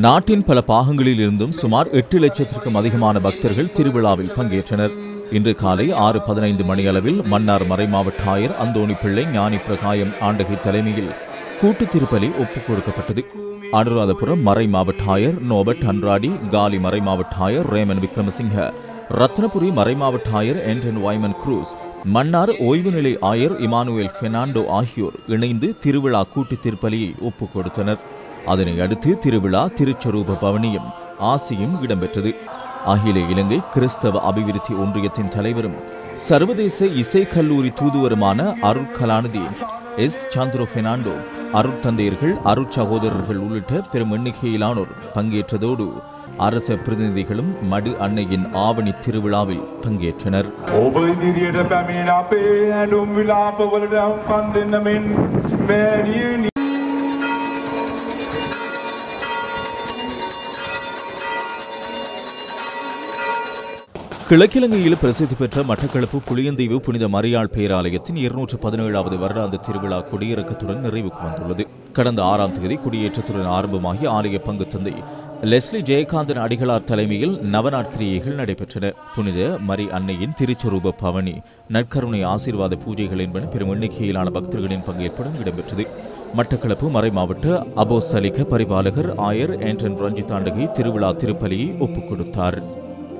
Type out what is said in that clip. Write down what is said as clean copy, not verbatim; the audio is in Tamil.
நாட்டின் பல பாகங்களில் இருந்தும் சுமார் 8 லட்சத்திற்கும் அதிகமான பக்தர்கள் திருவிழாவில் பங்கேற்றனர். இன்று காலை 6:15 மணியளவில் மன்னார் மறைமாவட்ட ஆயர் அந்தோணி பிள்ளை ஞானி பிரகாயம் ஆண்டகை தலைமையில் கூட்டு திருப்பலி ஒப்புக் கொடுக்கப்பட்டது. அனுராதபுரம் மறைமாவட்ட ஆயர் நோபட் அன்ராடி, காலி மறைமாவட்ட ஆயர் ரேமன் விக்ரமசிங்க, ரத்னபுரி மறைமாவட்ட ஆயர் ஆண்டன் வைமன் குரூஸ், மன்னார் ஓய்வு நிலை ஆயர் இமானுவேல் பெர்னாண்டோ ஆகியோர் இணைந்து திருவிழா கூட்டு திருப்பலியை ஒப்புக் கொடுத்தனர். அதனை அடுத்து திருவிழா திருச்சரூப பவனியும் ஆசியும் இடம்பெற்றது. அகில இலங்கை கிறிஸ்தவ அபிவிருத்தி ஒன்றியத்தின் தலைவரும் சர்வதேச இசை கல்லூரி தூதுவருமான அருட்கலாநிதி எஸ் சாந்திரோ பெர்னாண்டோ, அருட்தந்தையர்கள், அருட்சகோதரர்கள் உள்ளிட்ட பெரும் எண்ணிக்கையிலானோர் பங்கேற்றதோடு அரச பிரதிநிதிகளும் மடு அன்னையின் ஆவணி திருவிழாவில் பங்கேற்றனர். கிழக்கிழங்கையில் பிரசித்தி பெற்ற மட்டக்களப்பு புளியந்தீவு புனித மரியாள் பேராலயத்தின் 217வது வருடாந்த திருவிழா கொடியிறக்கத்துடன் நிறைவுக்கு வந்துள்ளது. கடந்த 6ஆம் தேதி கொடியேற்றத்துடன் ஆரம்பமாகி ஆலய பங்கு தந்தை லெஸ்லி ஜெயகாந்தன் அடிகளார் தலைமையில் நவநாட்கிரியைகள் நடைபெற்றன. புனித மரி அன்னையின் திருச்சரூப பவனி, நற்கருணை ஆசீர்வாத பூஜைகள் என்பன பெரும் எண்ணிக்கையிலான பக்தர்களின் பங்கேற்புடன் இடம்பெற்றது. மட்டக்களப்பு மறைமாவட்ட அபோஸ்தலிக பரிபாலகர் ஆயர் ஆண்டன் ரஞ்சித் ஆண்டகை திருவிழா திருப்பலியை ஒப்புக் கொடுத்தார்.